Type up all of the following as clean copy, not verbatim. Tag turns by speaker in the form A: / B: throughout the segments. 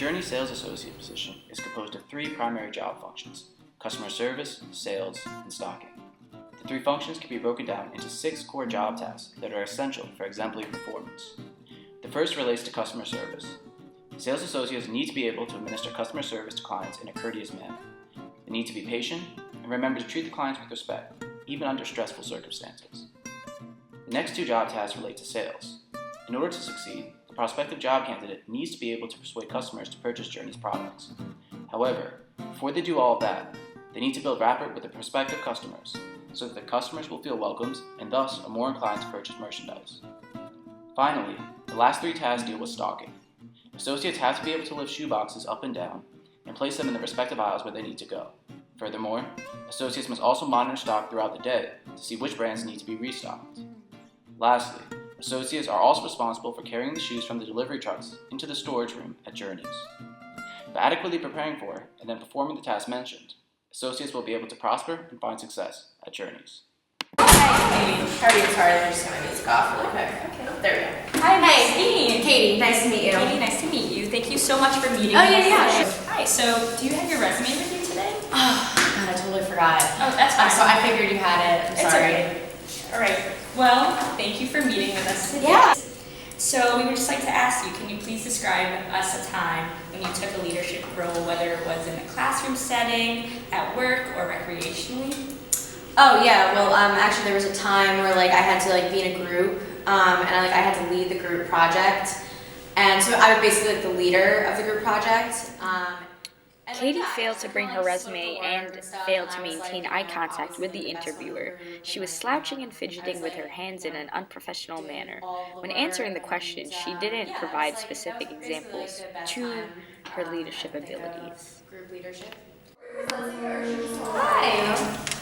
A: Journey Sales Associate position is composed of 3 primary job functions: customer service, sales, and stocking. The 3 functions can be broken down into 6 core job tasks that are essential for exemplary performance. The first relates to customer service. Sales associates need to be able to administer customer service to clients in a courteous manner. They need to be patient and remember to treat the clients with respect, even under stressful circumstances. The next 2 job tasks relate to sales. In order to succeed, the prospective job candidate needs to be able to persuade customers to purchase Journey's products. However, before they do all of that, they need to build rapport with the prospective customers so that the customers will feel welcomed and thus are more inclined to purchase merchandise. Finally, the last 3 tasks deal with stocking. Associates have to be able to lift shoe boxes up and down and place them in the respective aisles where they need to go. Furthermore, associates must also monitor stock throughout the day to see which brands need to be restocked. Lastly, associates are also responsible for carrying the shoes from the delivery trucks into the storage room at Journeys. By adequately preparing for and then performing the tasks mentioned, associates will be able to prosper and find success at Journeys.
B: Hi, how are you? Sorry, I'm just gonna music off really quick. Okay. Oh, there we go.
C: Hi, Katie.
B: Katie, nice to meet you.
C: Katie, nice to meet you. Thank you so much for meeting
B: Oh,
C: me.
B: yeah, sure.
C: Hi, so do you have your resume with you today?
B: Oh, God, I totally forgot.
C: Oh, that's fine.
B: So I figured you had it. I'm
C: It's
B: sorry.
C: okay. All right. Well, thank you for meeting with us today.
B: Yeah.
C: So we would just like to ask you, can you please describe us a time when you took a leadership role, whether it was in a classroom setting, at work, or recreationally?
B: Oh yeah, well actually there was a time where I had to be in a group and I had to lead the group project, and so I was basically the leader of the group project.
D: Katie failed to bring her resume and failed to maintain eye contact with the interviewer. She was slouching and fidgeting with her hands in an unprofessional manner. When answering the question, she didn't provide specific examples to her leadership abilities.
B: Group leadership.
C: Hi.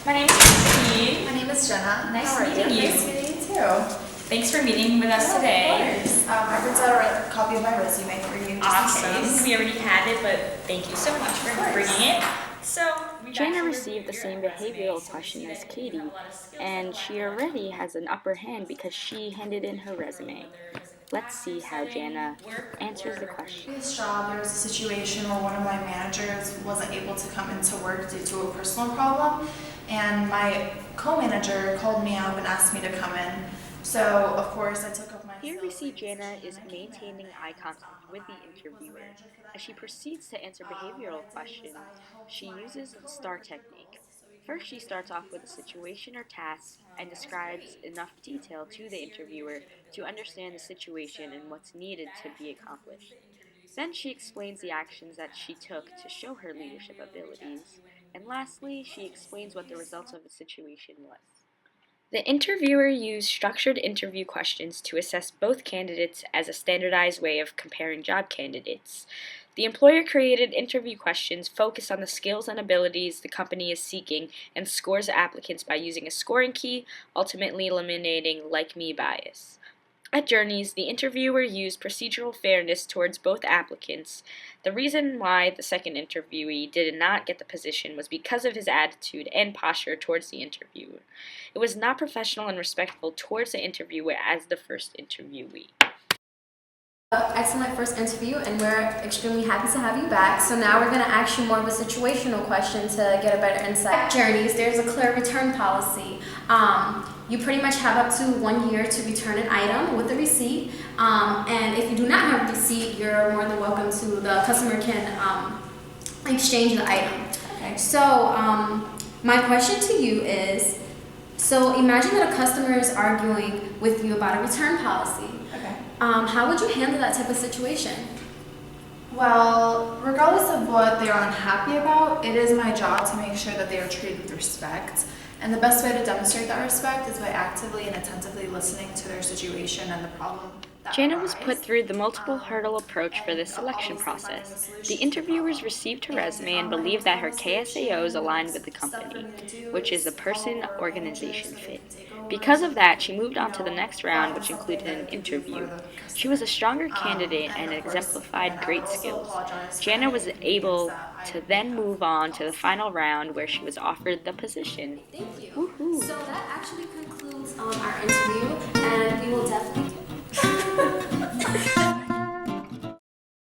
C: My name is Christine.
E: My name is Jenna.
C: Nice meeting you.
E: Nice meeting you too.
C: Thanks for meeting with us today.
E: Of course. I printed out a copy of my resume for you. Just in
C: Awesome.
E: case.
C: We already had it, but thank you so much for bringing it. So,
D: Jenna received the same behavioral question as Katie, and she already has an upper hand because she handed in her resume. Let's see how Jenna answers the question.
E: This job, there was a situation where one of my managers wasn't able to come into work due to a personal problem, and my co-manager called me up and asked me to come in. So, of course, I took up my...
D: Here we see Jenna is maintaining eye contact with the interviewer. As she proceeds to answer behavioral questions, she uses the STAR technique. First, she starts off with a situation or task and describes enough detail to the interviewer to understand the situation and what's needed to be accomplished. Then she explains the actions that she took to show her leadership abilities. And lastly, she explains what the results of the situation was. The interviewer used structured interview questions to assess both candidates as a standardized way of comparing job candidates. The employer created interview questions focused on the skills and abilities the company is seeking and scores applicants by using a scoring key, ultimately eliminating like-me bias. At Journeys, the interviewer used procedural fairness towards both applicants. The reason why the second interviewee did not get the position was because of his attitude and posture towards the interviewer. It was not professional and respectful towards the interviewer as the first interviewee.
F: Excellent first interview, and we're extremely happy to have you back. So now we're going to ask you more of a situational question to get a better insight. At Journeys, there's a clear return policy. You pretty much have up to 1 year to return an item with a receipt, and if you do not have a receipt, you're more than welcome to, the customer can exchange the item. Okay. So my question to you is, so imagine that a customer is arguing with you about a return policy.
E: Okay.
F: How would you handle that type of situation?
E: Well, regardless of what they are unhappy about, it is my job to make sure that they are treated with respect. And the best way to demonstrate that respect is by actively and attentively listening to their situation and the problem that
D: Jenna was
E: arises.
D: put through the multiple hurdle approach for the selection process. The interviewers received her resume and believed that her KSAOs aligned with the company, which is a person-organization fit. Because of that, she moved on to the next round, which included an interview. She was a stronger candidate and exemplified great skills. Jenna was able to then move on to the final round where she was offered the position.
F: Thank you.
D: Woohoo!
F: So that actually concludes our interview, and we will definitely